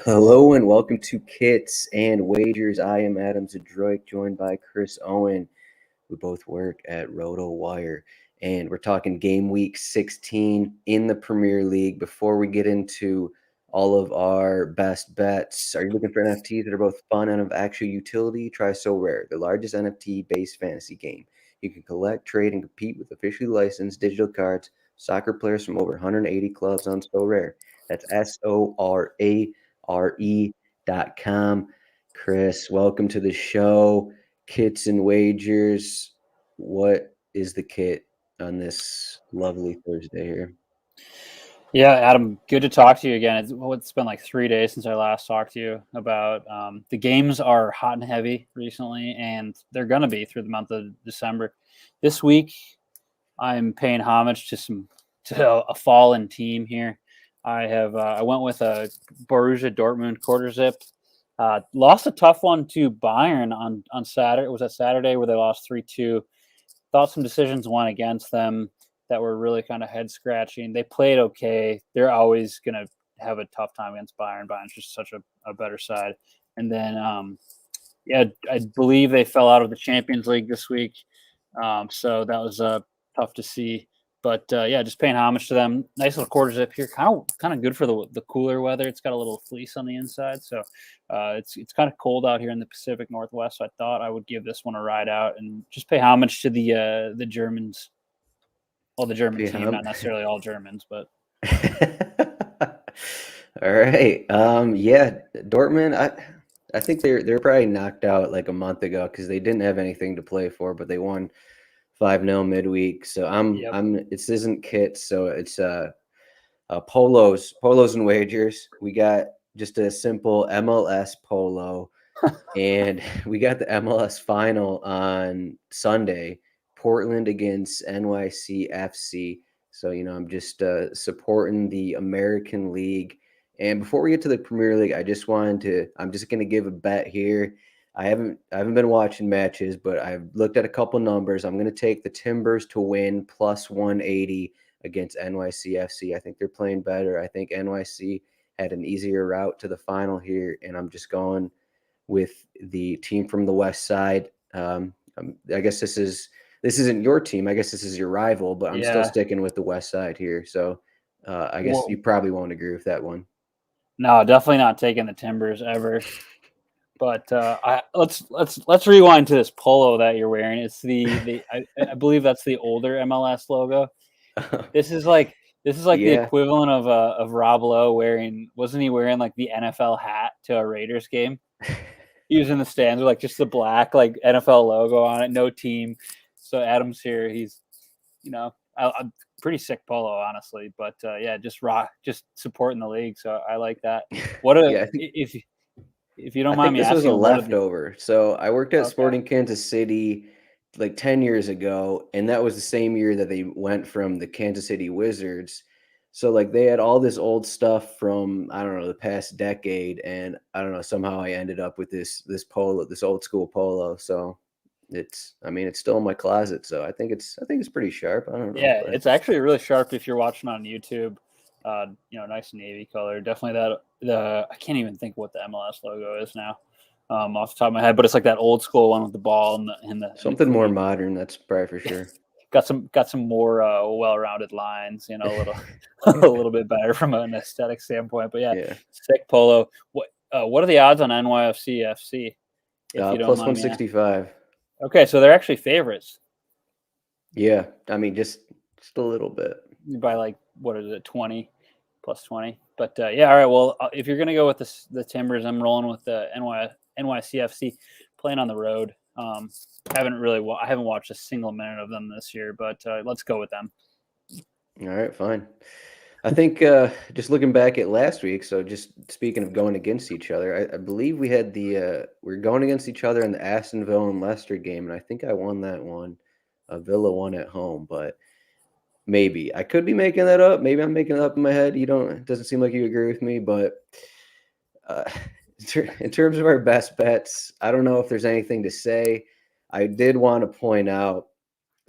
Hello and welcome to Kits and Wagers. I am Adam Zdroik, joined by Chris Owen. We both work at RotoWire, and we're talking game week 16 in the Premier League. Before we get into all of our best bets, are you looking for NFTs that are both fun and of actual utility? Try So Rare, the largest NFT-based fantasy game. You can collect, trade, and compete with officially licensed digital cards, soccer players from over 180 clubs on So Rare. That's SORARE.com. Chris, welcome to the show. Kits and Wagers. What is the kit on this lovely Thursday here? Yeah, Adam, good to talk to you again. It's been like 3 days since I last talked to you about the games are hot and heavy recently, and they're going to be through the month of December. This week, I'm paying homage to a fallen team here. I went with a Borussia Dortmund quarter zip. Lost a tough one to Bayern on Saturday. It was a Saturday where they lost 3-2. Thought some decisions went against them that were really kind of head scratching. They played okay. They're always going to have a tough time against Bayern. Bayern's just such a better side. And then, I believe they fell out of the Champions League this week. So that was tough to see. But just paying homage to them. Nice little quarter zip here. Kind of good for the cooler weather. It's got a little fleece on the inside, so it's kind of cold out here in the Pacific Northwest. So I thought I would give this one a ride out and just pay homage to the Germans. Well, the German team, not necessarily all Germans, but all right. Dortmund. I think they're probably knocked out like a month ago because they didn't have anything to play for, but they won 5-0 midweek. So This isn't kits, so it's polos and wagers. We got just a simple MLS polo, and we got the MLS final on Sunday. Portland against NYCFC. So, I'm just supporting the American League. And before we get to the Premier League, I'm just going to give a bet here. I haven't been watching matches, but I've looked at a couple numbers. I'm going to take the Timbers to win plus 180 against NYCFC. I think they're playing better. I think NYC had an easier route to the final here, and I'm just going with the team from the West Side. I guess this isn't your team. I guess this is your rival, but I'm still sticking with the West Side here. So I guess you probably won't agree with that one. No, definitely not taking the Timbers ever. But let's rewind to this polo that you're wearing. It's I believe that's the older MLS logo. This is like the equivalent of Rob Lowe wasn't he wearing like the NFL hat to a Raiders game? He was in the stands with like just the black like NFL logo on it, no team. So Adam's here. He's, a pretty sick polo, honestly. But just supporting the league. So I like that. If you don't mind me asking, this was a leftover. So I worked at Sporting Kansas City like 10 years ago, and that was the same year that they went from the Kansas City Wizards. So like they had all this old stuff from, I don't know, the past decade, and I don't know, somehow I ended up with this polo, this old school polo. So it's still in my closet, so I think it's pretty sharp. I don't know. Yeah, it's actually really sharp if you're watching on YouTube. Nice navy color. Definitely I can't even think what the MLS logo is now, off the top of my head, but it's like that old school one with the ball and the something more modern. That's probably for sure. got some more well-rounded lines. A little a little bit better from an aesthetic standpoint. But sick polo. What are the odds on NYFC FC? Plus 165. Okay, so they're actually favorites. Yeah, just a little bit. By like, what is it, 20, plus 20? But all right, well, if you're going to go with the Timbers, I'm rolling with the NYCFC playing on the road. I haven't watched a single minute of them this year, but let's go with them. All right, fine. I think just looking back at last week, so just speaking of going against each other, I believe we had we're going against each other in the Aston Villa and Leicester game, and I think I won that one. Villa won at home, but maybe I could be making that up. Maybe I'm making it up in my head. It doesn't seem like you agree with me, but in terms of our best bets, I don't know if there's anything to say. I did want to point out,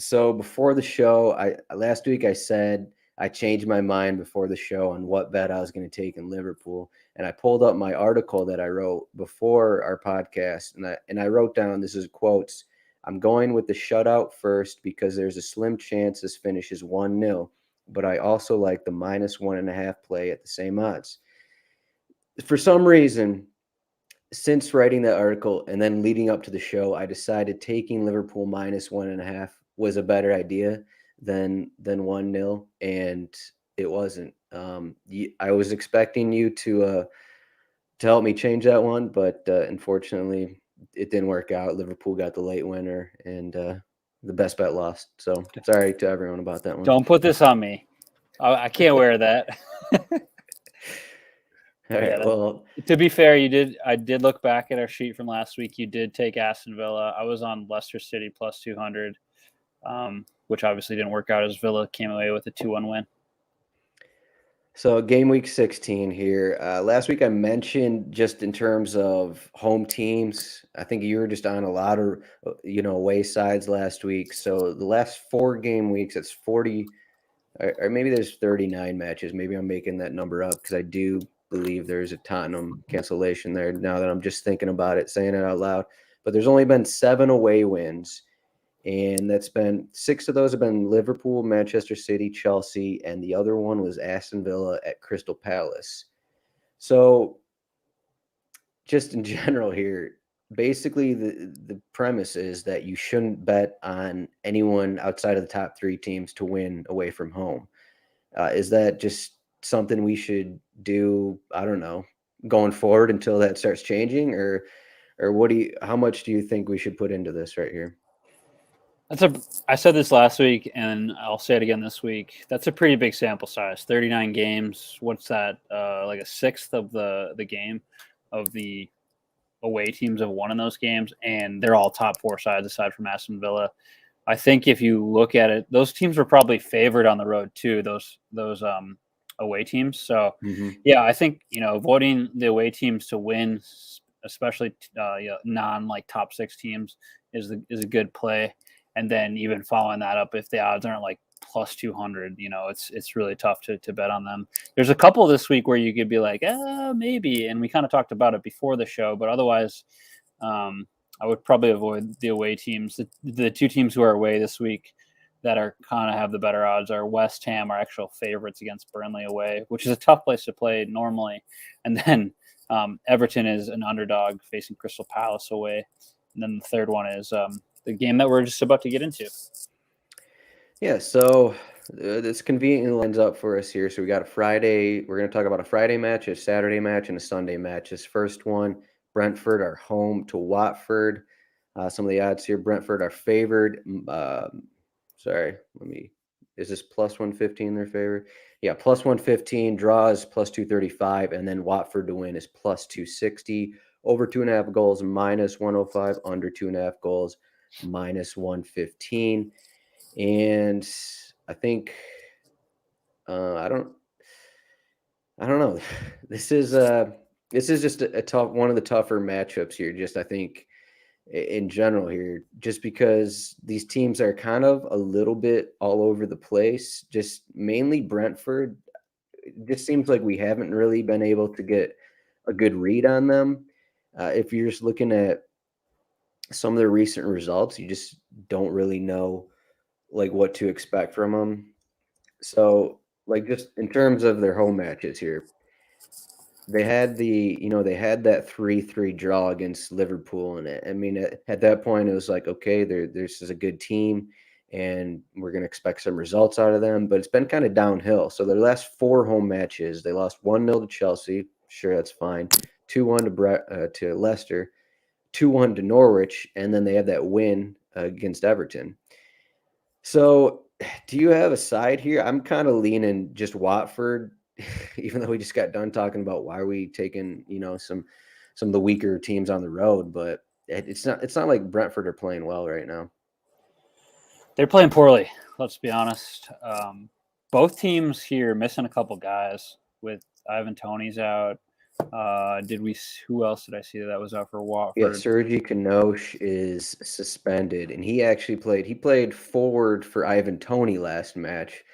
so before the show, last week I said I changed my mind before the show on what bet I was going to take in Liverpool, and I pulled up my article that I wrote before our podcast, and I wrote down, this is quotes: "I'm going with the shutout first because there's a slim chance this finishes 1-0, but I also like the -1.5 play at the same odds." For some reason, since writing that article and then leading up to the show, I decided taking Liverpool -1.5 was a better idea than 1-0, and it wasn't. I was expecting you to help me change that one, but unfortunately, it didn't work out. Liverpool got the late winner, and the best bet lost. So sorry to everyone about that one. Don't put this on me. I can't wear that. All right. Well, to be fair, I did look back at our sheet from last week. You did take Aston Villa. I was on Leicester City plus 200, which obviously didn't work out as Villa came away with a 2-1 win. So game week 16 here. Last week I mentioned just in terms of home teams, I think you were just on a lot of, away sides last week. So the last 4 game weeks, it's 40, or maybe there's 39 matches. Maybe I'm making that number up because I do believe there's a Tottenham cancellation there now that I'm just thinking about it, saying it out loud. But there's only been 7 away wins. And that's been 6 of those have been Liverpool, Manchester City, Chelsea, and the other one was Aston Villa at Crystal Palace. So just in general here, basically the premise is that you shouldn't bet on anyone outside of the top 3 teams to win away from home. Is that just something we should do, I don't know, going forward until that starts changing? Or how much do you think we should put into this right here? I said this last week, and I'll say it again this week. That's a pretty big sample size. 39 games. What's that? Like a sixth of the game of the away teams have won in those games, and they're all top 4 sides aside from Aston Villa. I think if you look at it, those teams were probably favored on the road too. Those away teams. So yeah, I think voting the away teams to win, especially non like top 6 teams, is a good play. And then even following that up, if the odds aren't like plus 200, it's really tough to bet on them. There's a couple this week where you could be like, maybe, and we kind of talked about it before the show, but otherwise, I would probably avoid the away teams. The 2 teams who are away this week that are kind of have the better odds are West Ham, are actual favorites against Burnley away, which is a tough place to play normally. And then Everton is an underdog facing Crystal Palace away. And then the third one is the game that we're just about to get into. Yeah, so this conveniently lines up for us here. So we got a Friday. We're going to talk about a Friday match, a Saturday match, and a Sunday match. This first one, Brentford are home to Watford. Some of the odds here: Brentford are favored. Is this plus 115 their favorite? Yeah, plus 115. Draw is plus 235, and then Watford to win is plus 260. Over 2.5 goals, minus 105. Under 2.5 goals, minus 115. And I think I don't know. This is just a tough, one of the tougher matchups here. Just I think in general here, just because these teams are kind of a little bit all over the place. Just mainly Brentford. It just seems like we haven't really been able to get a good read on them. If you're just looking at some of the recent results, you just don't really know like what to expect from them. So like just in terms of their home matches here, they had that 3-3 draw against Liverpool, and I mean at that point it was like, okay, this is a good team and we're going to expect some results out of them, but it's been kind of downhill. So their last 4 home matches, they lost 1-0 to Chelsea, sure, that's fine, 2-1 to Leicester, 2-1 to Norwich, and then they had that win against Everton. So, do you have a side here? I'm kind of leaning just Watford, even though we just got done talking about why are we taking, some of the weaker teams on the road, but it's not like Brentford are playing well right now. They're playing poorly, let's be honest. Both teams here missing a couple guys with Ivan Toney's out. Who else did I see that was out for Watford? Yeah, Sergi Kanosh is suspended, and he actually played forward for Ivan Toney last match.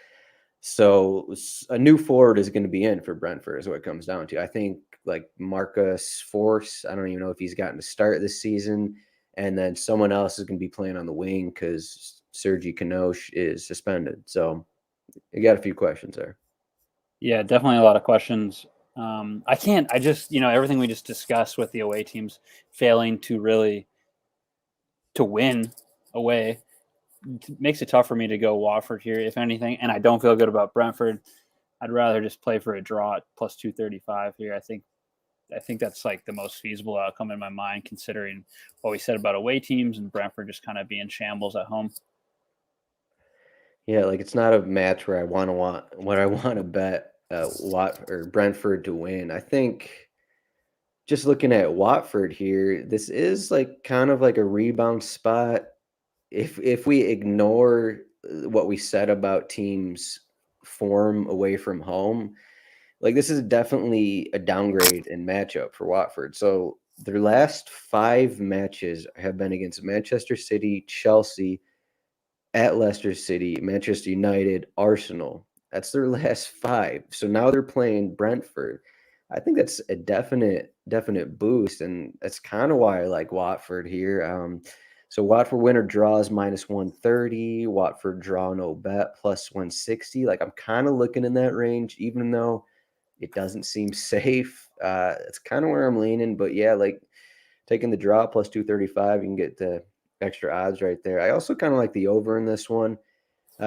So a new forward is going to be in for Brentford is what it comes down to. I think like Marcus Force, I don't even know if he's gotten to start this season. And then someone else is going to be playing on the wing because Sergi Kanoche is suspended. So you got a few questions there. Yeah, definitely a lot of questions. I just, everything we just discussed with the away teams failing to win away makes it tough for me to go Watford here, if anything. And I don't feel good about Brentford. I'd rather just play for a draw at plus 235 here. I think that's like the most feasible outcome in my mind, considering what we said about away teams and Brentford just kind of being shambles at home. Yeah, like it's not a match where I want to bet Brentford to win. I think just looking at Watford here, this is like kind of like a rebound spot. If we ignore what we said about teams' form away from home, like this is definitely a downgrade in matchup for Watford. So their last 5 matches have been against Manchester City, Chelsea, at Leicester City, Manchester United, Arsenal. That's their last 5. So now they're playing Brentford. I think that's a definite boost, and that's kind of why I like Watford here. So Watford winner draws minus 130, Watford draw no bet plus 160. Like I'm kind of looking in that range, even though it doesn't seem safe. It's kind of where I'm leaning, but yeah, like taking the draw plus 235, you can get the extra odds right there. I also kind of like the over in this one.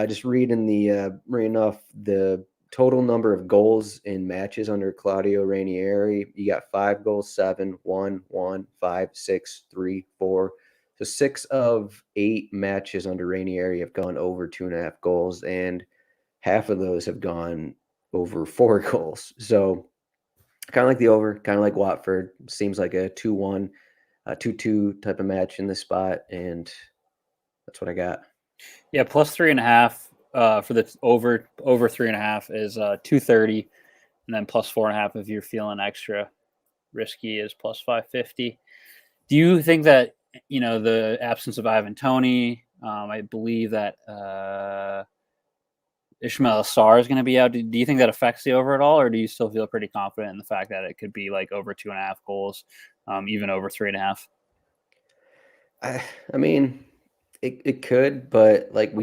Just reading off the total number of goals in matches under Claudio Ranieri. You got 5 goals, 7, 1, 1, 5, 6, 3, 4. So 6 of 8 matches under Ranieri have gone over 2.5 goals, and half of those have gone over 4 goals. So kind of like the over, kind of like Watford. Seems like a 2-1, 2-2 type of match in this spot, and that's what I got. Yeah, plus 3.5 for the over 3.5 is 230, and then plus 4.5 if you're feeling extra risky is plus 550. Do you think that the absence of Ivan Toney? I believe that Ishmael Sarr is going to be out. Do you think that affects the over at all, or do you still feel pretty confident in the fact that it could be like over 2.5 goals, even over 3.5? I mean, it could, but like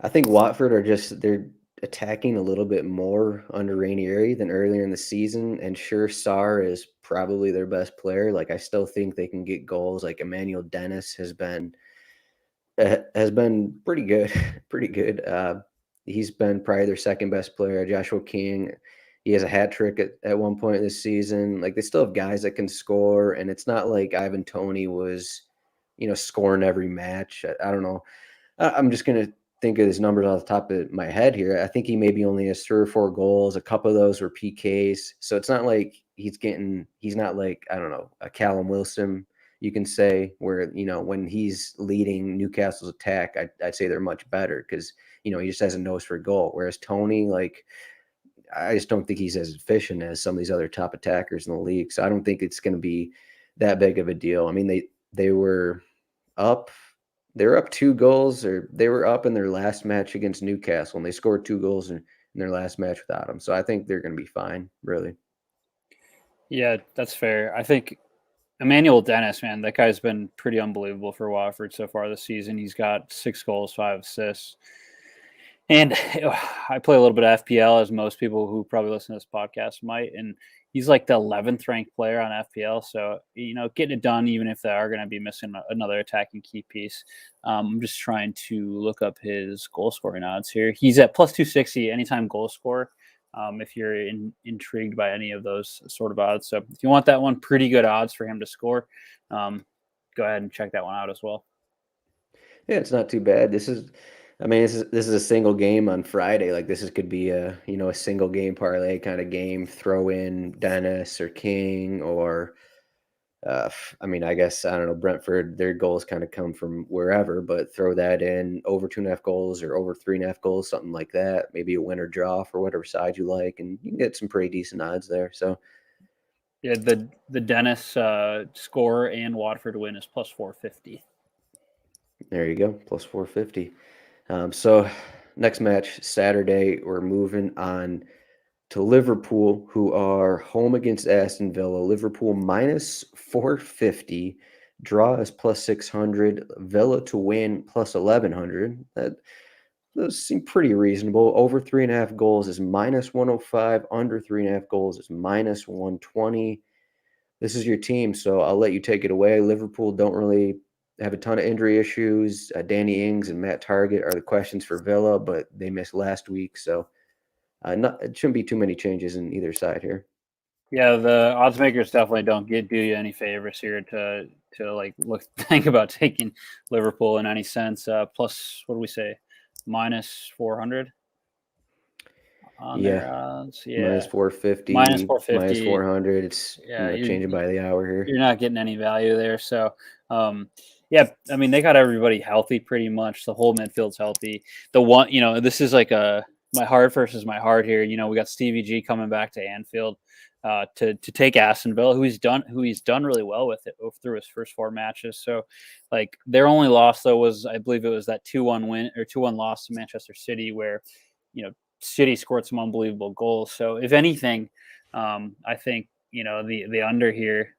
I think Watford they're attacking a little bit more under Ranieri than earlier in the season. And sure, Sarr is probably their best player. Like I still think they can get goals. Like Emmanuel Dennis has been pretty good, pretty good. He's been probably their second best player. Joshua King, he has a hat trick at one point this season. Like they still have guys that can score, and it's not like Ivan Toney was, scoring every match. I don't know. I'm just gonna think of his numbers off the top of my head here. I think he maybe only has 3 or 4 goals. A couple of those were PKs. So it's not like he's not like, I don't know, a Callum Wilson, you can say, where, when he's leading Newcastle's attack, I'd say they're much better because, he just has a nose for a goal. Whereas Toney, like, I just don't think he's as efficient as some of these other top attackers in the league. So I don't think it's going to be that big of a deal. I mean, they were up they were up 2 goals, or they were up in their last match against Newcastle, and they scored 2 goals in their last match without him. So I think they're going to be fine, really. Yeah, that's fair. I think Emmanuel Dennis, man, that guy's been pretty unbelievable for Watford so far this season. He's got 6 goals, 5 assists. And I play a little bit of FPL, as most people who probably listen to this podcast might. And he's like the 11th ranked player on FPL. So, getting it done, even if they are going to be missing another attacking key piece. I'm just trying to look up his goal scoring odds here. He's at plus 260 anytime goal score. If you're intrigued by any of those sort of odds. So if you want that one, pretty good odds for him to score. Go ahead and check that one out as well. Yeah, it's not too bad. This is a single game on Friday. Like could be a single game parlay kind of game. Throw in Dennis or King or I guess, I don't know, Brentford, their goals kind of come from wherever, but throw that in over 2.5 goals or over 3.5 goals, something like that. Maybe a win or draw for whatever side you like, and you can get some pretty decent odds there. So yeah, the Dennis score and Watford win is plus 450. there you go, plus 450. So next match Saturday, we're moving on to Liverpool, who are home against Aston Villa. Liverpool minus 450, draw is plus 600, Villa to win plus 1100. Those seem pretty reasonable. Over 3.5 goals is minus 105. Under 3.5 goals is minus 120. This is your team, so I'll let you take it away. Liverpool don't really have a ton of injury issues. Danny Ings and Matt Targett are the questions for Villa, but they missed last week, so it shouldn't be too many changes in either side here. Yeah, the odds makers definitely don't do you any favors here to like think about taking Liverpool in any sense. Plus, what do we say? Minus 400 on their odds. Yeah, minus 450, minus 450, minus 400. It's changing by the hour here. You're not getting any value there. So, yeah, I mean they got everybody healthy pretty much. The whole midfield's healthy. The one, this is like my heart versus my heart here. We got Stevie G coming back to Anfield to take Aston Villa, who he's done really well with it through his first 4 matches. So, like their only loss though was, I believe it was that 2-1 win or 2-1 loss to Manchester City, where City scored some unbelievable goals. So if anything, I think the under here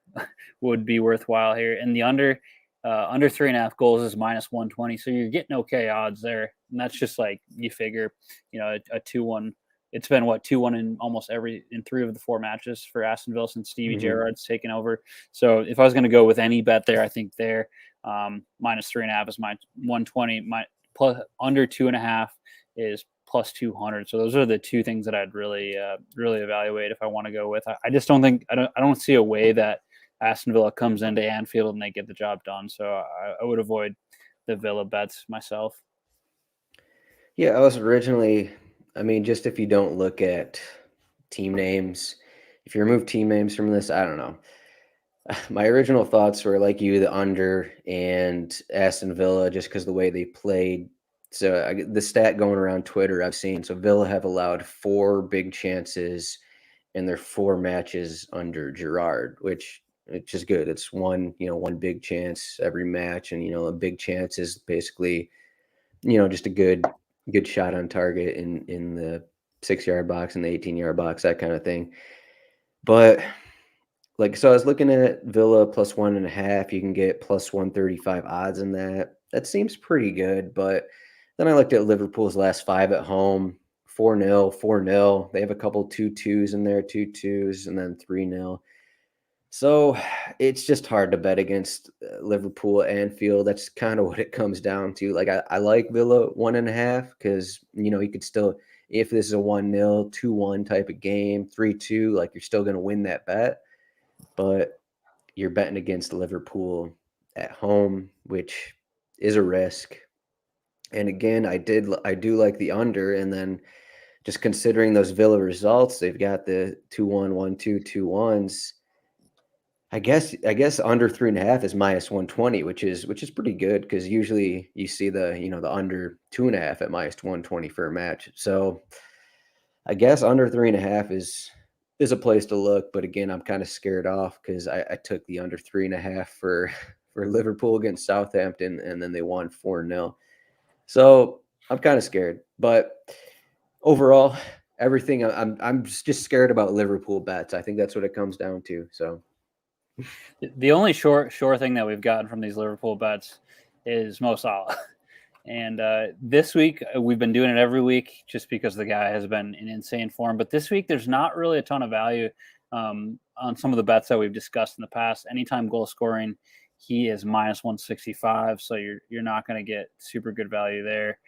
would be worthwhile here, and the under 3.5 goals is minus 120. So you're getting okay odds there, and that's just like you figure, a 2-1. It's been 2-1 in 3 of the 4 matches for Aston Villa since Stevie Gerrard's taken over. So if I was going to go with any bet there, I think there minus 3.5 is my 120. My plus under 2.5 is plus 200. So those are the 2 things that I'd really evaluate if I want to go with. I just don't think I don't see a way that Aston Villa comes into Anfield and they get the job done. So I would avoid the Villa bets myself. Yeah, I was originally, just if you don't look at team names, if you remove team names from this, I don't know. My original thoughts were like you, the under and Aston Villa, just because the way they played. So the stat going around Twitter I've seen, so Villa have allowed 4 big chances in their 4 matches under Gerrard, which is good. It's one big chance every match, and a big chance is basically, just a good shot on target in the 6-yard box and the 18-yard box, that kind of thing. But so I was looking at Villa plus 1.5. You can get plus 135 odds in that. That seems pretty good, but then I looked at Liverpool's last 5 at home, 4-0, 4-0. They have a couple 2-2s in there, 2-2s, and then 3-0. So it's just hard to bet against Liverpool at Anfield. That's kind of what it comes down to. Like I like Villa 1.5 because you could still, if this is a 1-0, 2-1 type of game, 3-2, like you're still going to win that bet. But you're betting against Liverpool at home, which is a risk. And again, I do like the under, and then just considering those Villa results, they've got the 2-1, 1-2, 2-1s. I guess under 3.5 is minus 120, which is pretty good because usually you see the the under 2.5 at minus 120 for a match. So I guess under 3.5 is a place to look, but again, I'm kind of scared off because I took the under 3.5 for Liverpool against Southampton, and then they won 4-0. So I'm kind of scared, but overall, everything I'm just scared about Liverpool bets. I think that's what it comes down to. So the only sure thing that we've gotten from these Liverpool bets is Mo Salah. And this week, we've been doing it every week just because the guy has been in insane form. But this week, there's not really a ton of value on some of the bets that we've discussed in the past. Anytime goal scoring, he is minus 165. So you're not going to get super good value there.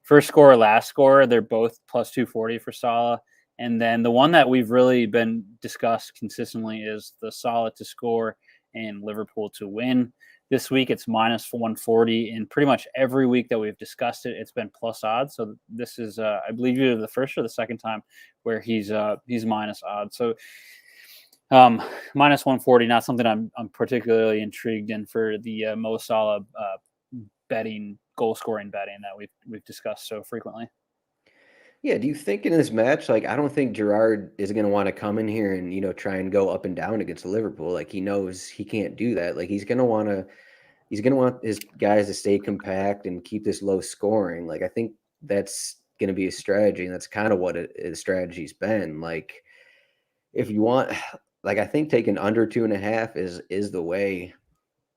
First score, last score, they're both plus 240 for Salah. And then the one that we've really been discussed consistently is the Salah to score and Liverpool to win. This week it's minus 140, and pretty much every week that we've discussed it, it's been plus odds. So this is, I believe, either the first or the second time where he's minus odds. So minus 140, not something I'm particularly intrigued in for the Mo Salah goal scoring betting that we've discussed so frequently. Yeah, do you think in this match, I don't think Gerrard is going to want to come in here and try and go up and down against Liverpool. Like he knows he can't do that. Like he's going to want his guys to stay compact and keep this low scoring. Like I think that's going to be a strategy, and that's kind of what a strategy's been. Like, if you want, like, I think taking under 2.5 is the way.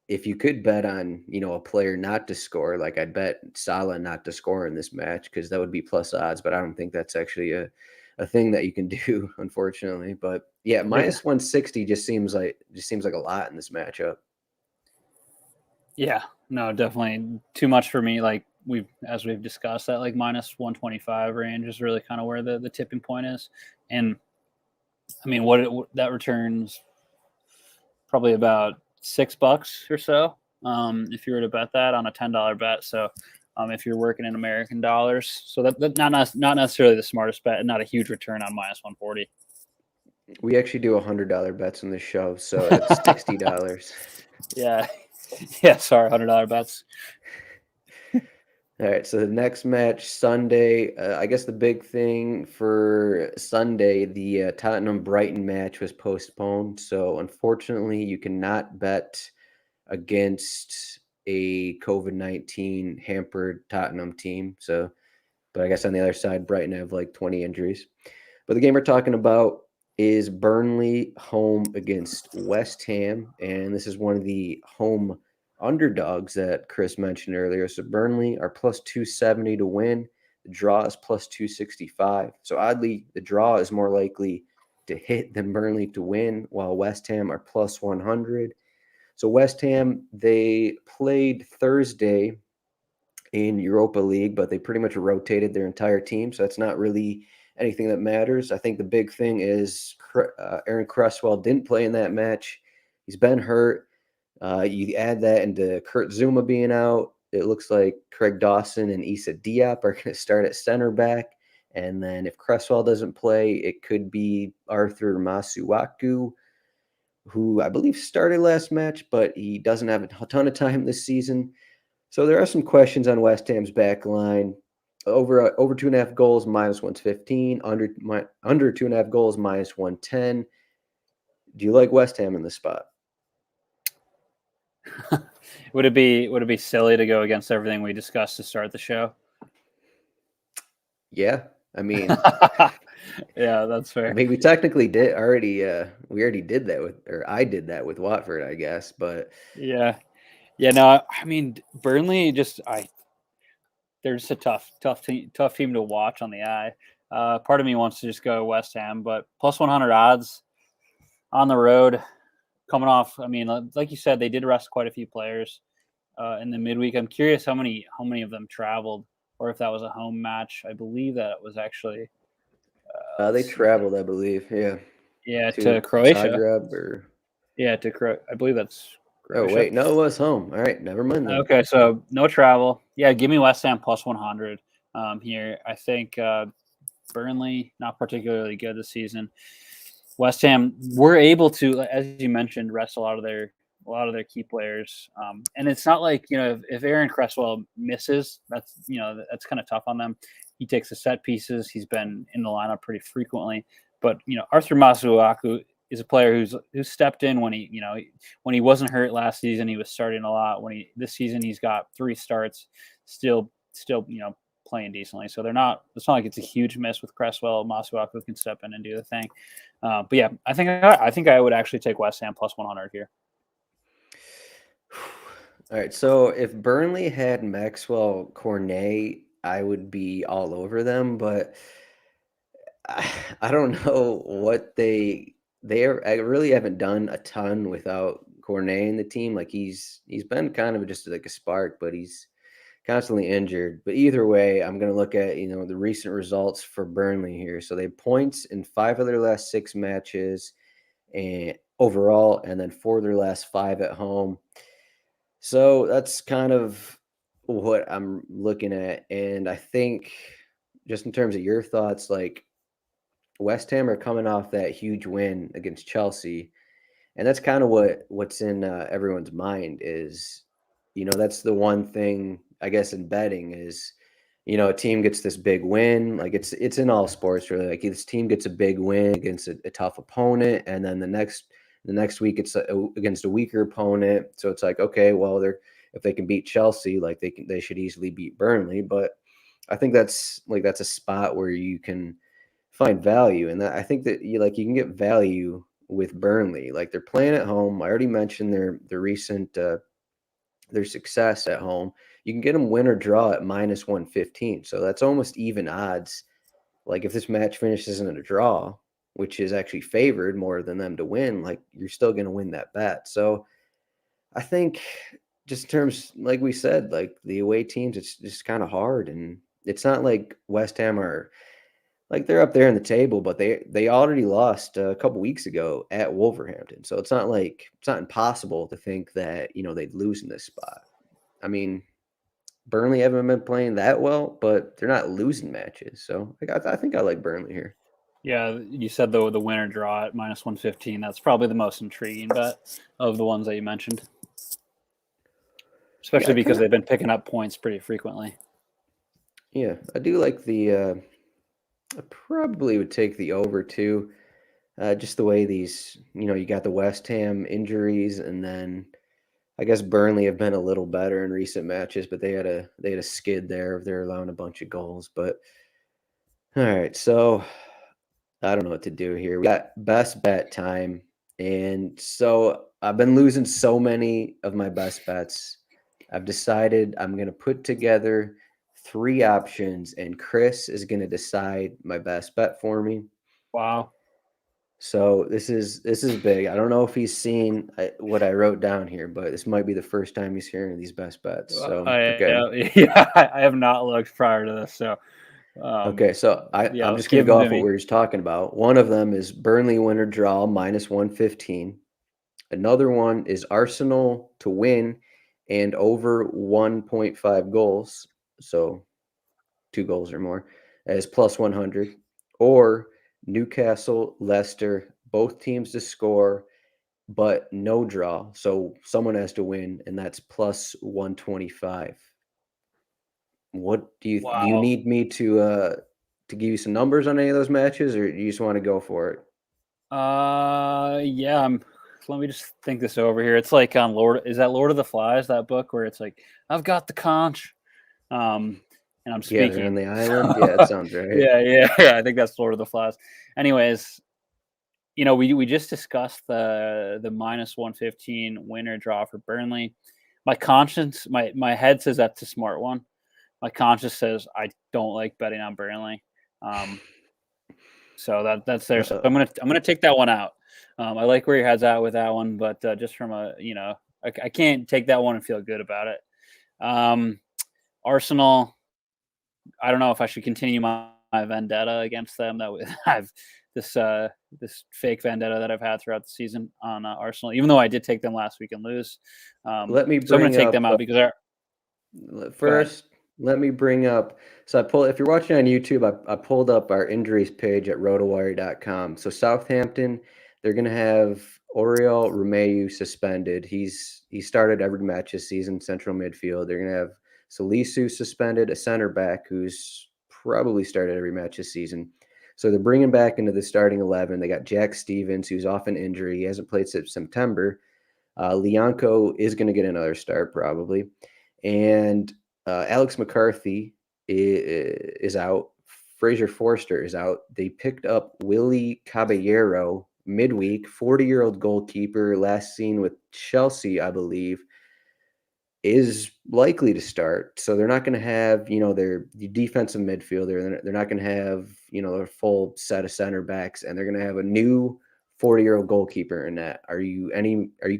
If you could bet on, a player not to score, like I'd bet Salah not to score in this match because that would be plus odds, but I don't think that's actually a thing that you can do, unfortunately. But yeah, minus 160 just seems like a lot in this matchup. Yeah, no, definitely too much for me. Like as we've discussed, that like minus 125 range is really kind of where the tipping point is. And I mean, what that returns probably about $6 or so. If you were to bet that on a $10 bet. So if you're working in American dollars, so that not necessarily the smartest bet, and not a huge return on minus 140. We actually do $100 bets in this show, so it's $60. Yeah. Yeah, sorry, $100 bets. All right, so the next match, Sunday, I guess the big thing for Sunday, the Tottenham-Brighton match was postponed. So unfortunately, you cannot bet against a COVID-19 hampered Tottenham team. So, but I guess on the other side, Brighton have like 20 injuries. But the game we're talking about is Burnley home against West Ham, and this is one of the home underdogs that Chris mentioned earlier. So Burnley are plus 270 to win. The draw is plus 265. So oddly, the draw is more likely to hit than Burnley to win, while West Ham are plus 100. So West Ham, they played Thursday in Europa League, but they pretty much rotated their entire team. So that's not really anything that matters. I think the big thing is Aaron Cresswell didn't play in that match. He's been hurt. You add that into Kurt Zuma being out. It looks like Craig Dawson and Issa Diop are going to start at center back. And then if Cresswell doesn't play, it could be Arthur Masuaku, who I believe started last match, but he doesn't have a ton of time this season. So there are some questions on West Ham's back line. Over 2.5 goals, minus 115. Under 2.5 goals, minus 110. Do you like West Ham in this spot? Would it be silly to go against everything we discussed to start the show? Yeah, I mean, yeah, that's fair. I mean, we technically did already. We already did that with, or I did that with Watford, I guess. But yeah. No, I mean Burnley they're just a tough team to watch on the eye. Part of me wants to just go West Ham, but plus 100 odds on the road, coming off. I mean, like you said, they did rest quite a few players in the midweek. I'm curious how many of them traveled, or if that was a home match. I believe that it was actually. They traveled, I believe. Yeah. Yeah, to Croatia. Zagreb or. Yeah, to Croatia. I believe that's. Croatia. Oh wait, no, it was home. All right, never mind. Then. Okay, so no travel. Yeah, give me West Ham plus 100 here. I think Burnley not particularly good this season. West Ham were able to, as you mentioned, rest a lot of their key players, and it's not like if Aaron Cresswell misses, that's kind of tough on them. He takes the set pieces. He's been in the lineup pretty frequently, but Arthur Masuaku is a player who's stepped in when he wasn't hurt last season. He was starting a lot. This season he's got 3 starts, still playing decently. So it's not like it's a huge miss with Cresswell. Masuaku can step in and do the thing. But yeah, I think I would actually take West Ham plus 100 here. All right, so if Burnley had Maxwell Cornet, I would be all over them, but I don't know what they I really haven't done a ton without Cornet in the team. Like he's been kind of just like a spark, but he's constantly injured. But either way, I'm going to look at the recent results for Burnley here. So they have points in 5 of their last 6 matches, and overall, and then 4 of their last 5 at home. So that's kind of what I'm looking at, and I think just in terms of your thoughts, like West Ham are coming off that huge win against Chelsea, and that's kind of what's in everyone's mind is, that's the one thing I guess in betting is, a team gets this big win, like it's in all sports really. Like this team gets a big win against a tough opponent, and then the next week it's against a weaker opponent. So it's like, okay, well if they can beat Chelsea, like they should easily beat Burnley, but I think that's a spot where you can find value, and I think that you can get value with Burnley. Like they're playing at home. I already mentioned their recent their success at home. You can get them win or draw at -115, so that's almost even odds. Like if this match finishes in a draw, which is actually favored more than them to win, like you're still going to win that bet. So I think just in terms, like we said, like the away teams, it's just kind of hard, and it's not like West Ham are like they're up there in the table, but they already lost a couple weeks ago at Wolverhampton, so it's not like it's not impossible to think that they'd lose in this spot. I mean, Burnley haven't been playing that well, but they're not losing matches, so I think I like Burnley here. Yeah, you said the winner draw at -115. That's probably the most intriguing bet of the ones that you mentioned, especially because they've been picking up points pretty frequently. Yeah, I do like the. I probably would take the over too. Just the way these, you got the West Ham injuries, and then I guess Burnley have been a little better in recent matches, but they had a skid there. They're allowing a bunch of goals. But all right, so I don't know what to do here. We got best bet time, and so I've been losing so many of my best bets. I've decided I'm going to put together 3 options, and Chris is going to decide my best bet for me. Wow. So this is big. I don't know if he's seen what I wrote down here, but this might be the first time he's hearing these best bets. So okay, I have not looked prior to this. So okay. So I'm just going to go off what we were just talking about. One of them is Burnley winner draw -115. Another one is Arsenal to win and over 1.5 goals. So 2 goals or more as +100, or Newcastle, Leicester, both teams to score, but no draw. So someone has to win, and that's +125. What do you need me to give you some numbers on any of those matches, or you just want to go for it? Yeah. Let me just think this over here. It's like on Is that Lord of the Flies, that book where it's like, I've got the conch. And I'm speaking. Yeah, they're on the island. Yeah, it sounds right. Yeah. I think that's Lord of the Flies. Anyways, we just discussed the -115 winner draw for Burnley. My conscience, my head says that's a smart one. My conscience says I don't like betting on Burnley. So that's there. So I'm gonna take that one out. I like where your head's at with that one, but just from I can't take that one and feel good about it. Arsenal, I don't know if I should continue my vendetta against them. I've this fake vendetta that I've had throughout the season on Arsenal, even though I did take them last week and lose. Let me bring so I'm going to take them out because let me bring up. So if you're watching on YouTube, I pulled up our injuries page at rotowire.com. So Southampton, they're going to have Oriol Romeu suspended. He started every match this season, central midfield. They're going to have Salisu suspended, a center back who's probably started every match this season. So they're bringing back into the starting 11. They got Jack Stevens, who's off an injury. He hasn't played since September. Lianco is going to get another start probably. And Alex McCarthy is out. Fraser Forster is out. They picked up Willie Caballero midweek, 40-year-old goalkeeper, last seen with Chelsea, I believe, is likely to start. So they're not going to have, their defensive midfielder. They're not going to have, their full set of center backs, and they're going to have a new 40-year-old goalkeeper in that. Are you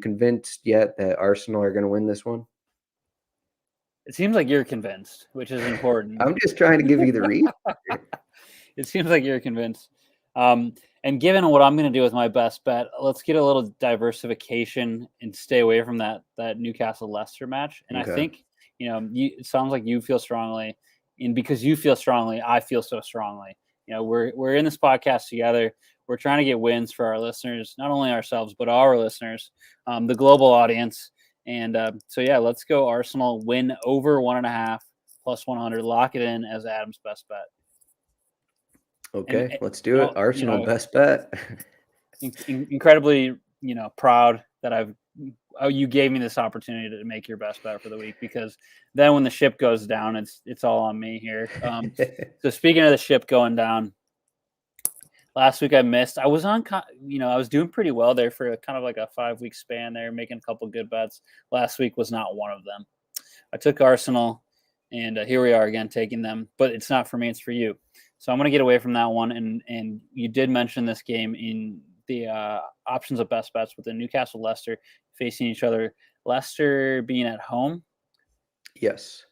convinced yet that Arsenal are going to win this one? It seems like you're convinced, which is important. I'm just trying to give you the reason. It seems like you're convinced. And given what I'm going to do with my best bet, let's get a little diversification and stay away from that Newcastle Leicester match. And okay. I think, it sounds like you feel strongly, and because you feel strongly, I feel so strongly. We're in this podcast together. We're trying to get wins for our listeners, not only ourselves, but our listeners, the global audience. And so, yeah, let's go Arsenal win over 1.5 +100. Lock it in as Adam's best bet. Okay, let's do it. Arsenal best bet. Incredibly, proud that I've you gave me this opportunity to make your best bet for the week, because then when the ship goes down, it's all on me here. So speaking of the ship going down, last week I missed. I was on, I was doing pretty well there for kind of like a 5-week span there, making a couple good bets. Last week was not one of them. I took Arsenal, and here we are again taking them, but it's not for me, it's for you. So I'm going to get away from that one. And you did mention this game in the options of best bets with the Newcastle Leicester facing each other. Leicester being at home. Yes.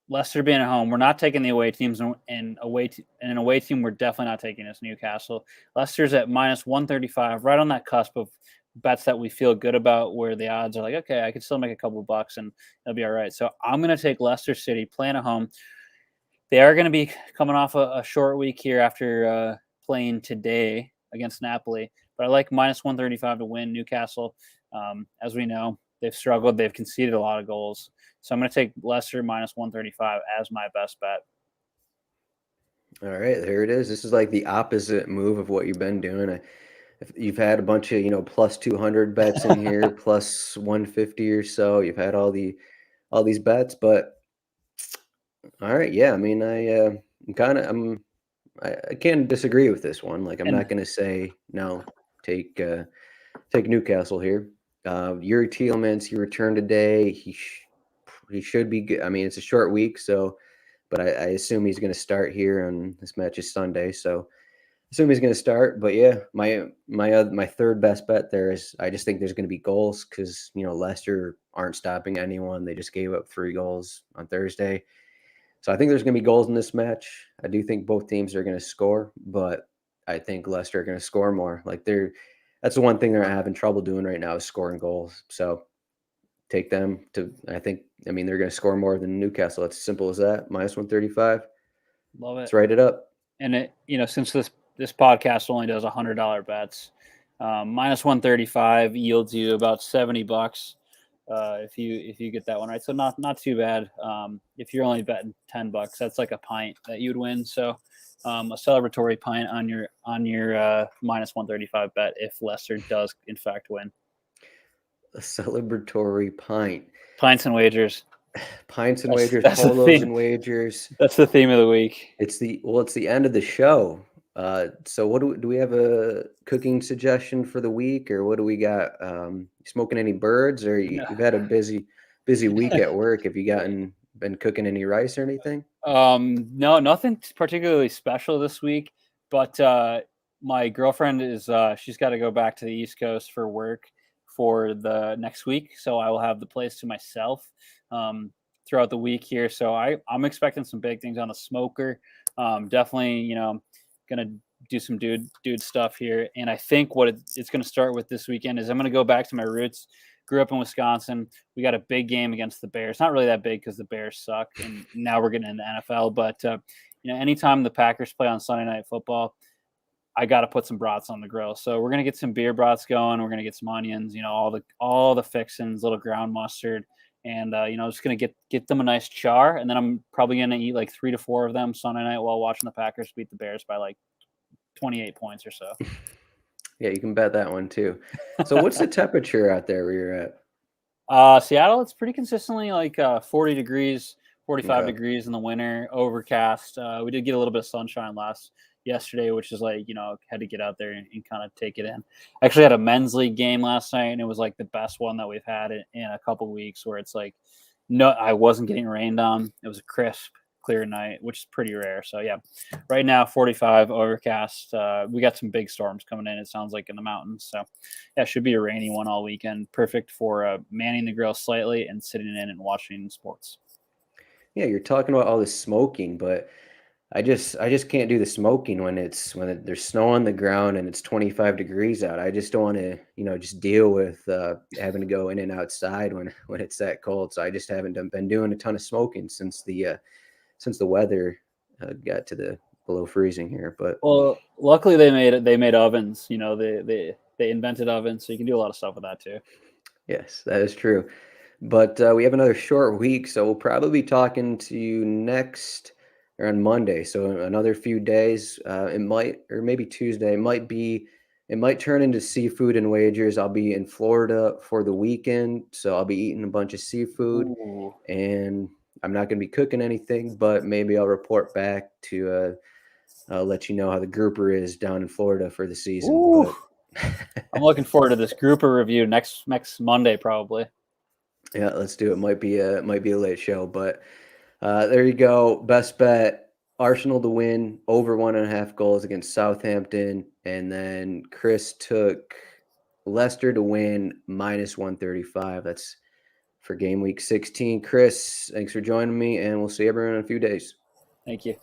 Leicester being at home. We're not taking the away teams, and an away team we're definitely not taking is Newcastle. Leicester's at minus 135, right on that cusp of bets that we feel good about, where the odds are like, okay, I could still make a couple of bucks and it'll be all right. So I'm going to take Leicester City playing at home. They are going to be coming off a short week here after playing today against Napoli, but I like minus 135 to win. Newcastle, as we know, they've struggled. They've conceded a lot of goals. So I'm going to take Leicester minus 135 as my best bet. All right, there it is. This is like the opposite move of what you've been doing. You've had a bunch of, plus 200 bets in here, plus 150 or so. You've had all these bets, but all right, yeah. I mean, I can't disagree with this one. Like, I'm not going to say no. Take Newcastle here. Yuri Tielemans, he returned today. He should be good. I mean, it's a short week, so, but I assume he's going to start here, and this match is Sunday, so I assume he's going to start. But yeah, my third best bet there is I just think there's going to be goals because Leicester aren't stopping anyone. They just gave up 3 goals on Thursday. So I think there's going to be goals in this match. I do think both teams are going to score, but I think Leicester are going to score more. That's the one thing they're having trouble doing right now is scoring goals. So take them to, they're going to score more than Newcastle. It's as simple as that. Minus 135. Love it. Let's write it up. And since this podcast only does $100 bets, minus 135 yields you about $70. If you get that one right, so not too bad. If you're only betting $10, that's like a pint that you'd win. So a celebratory pint on your minus 135 bet if Leicester does in fact win. A celebratory pint. Pints and wagers. Pints and wagers. Polos and wagers. That's the theme of the week. It's the end of the show. So what do we have a cooking suggestion for the week, or what do we got? Smoking any birds, or you've had a busy week at work? Have you been cooking any rice or anything? No, nothing particularly special this week, but my girlfriend is she's got to go back to the East Coast for work for the next week, so I will have the place to myself throughout the week here. So I'm expecting some big things on the smoker. Definitely, gonna do some dude stuff here, and I think what it's gonna start with this weekend is I'm gonna go back to my roots. Grew up in Wisconsin. We got a big game against the Bears. Not really that big because the Bears suck, and now we're getting into NFL. But anytime the Packers play on Sunday Night Football, I got to put some brats on the grill. So we're gonna get some beer brats going. We're gonna get some onions, all the fixins, little ground mustard, and just gonna get them a nice char, and then I'm probably gonna eat like 3 to 4 of them Sunday night while watching the Packers beat the Bears by like 28 points or so. Yeah, you can bet that one too. So what's the temperature out there where you're at? Seattle, it's pretty consistently like 40 degrees, 45 degrees in the winter, overcast. We did get a little bit of sunshine yesterday, which is like, had to get out there and kind of take it in. I actually had a men's league game last night, and it was like the best one that we've had in a couple of weeks, where it's like, no, I wasn't getting rained on. It was a crisp, clear night, which is pretty rare. So yeah, right now 45, overcast. We got some big storms coming in, it sounds like, in the mountains. So yeah, should be a rainy one all weekend. Perfect for manning the grill slightly and sitting in and watching sports. Yeah, you're talking about all this smoking, but I just can't do the smoking when there's snow on the ground and it's 25 degrees out. I just don't want to, just deal with having to go in and outside when it's that cold. So I just haven't been doing a ton of smoking since the weather got to the below freezing here. But well, luckily they made ovens. They invented ovens, so you can do a lot of stuff with that too. Yes, that is true. But we have another short week, so we'll probably be talking to you next or on Monday. So another few days. It might, or maybe Tuesday, it might be it might turn into seafood and wagers. I'll be in Florida for the weekend, so I'll be eating a bunch of seafood. Ooh. And I'm not going to be cooking anything, but maybe I'll report back to let you know how the grouper is down in Florida for the season. But I'm looking forward to this grouper review next Monday, probably. Yeah, let's do it. Might be a late show, but there you go. Best bet: Arsenal to win, over 1.5 goals against Southampton, and then Chris took Leicester to win -135. That's for game week 16. Chris, thanks for joining me, and we'll see everyone in a few days. Thank you.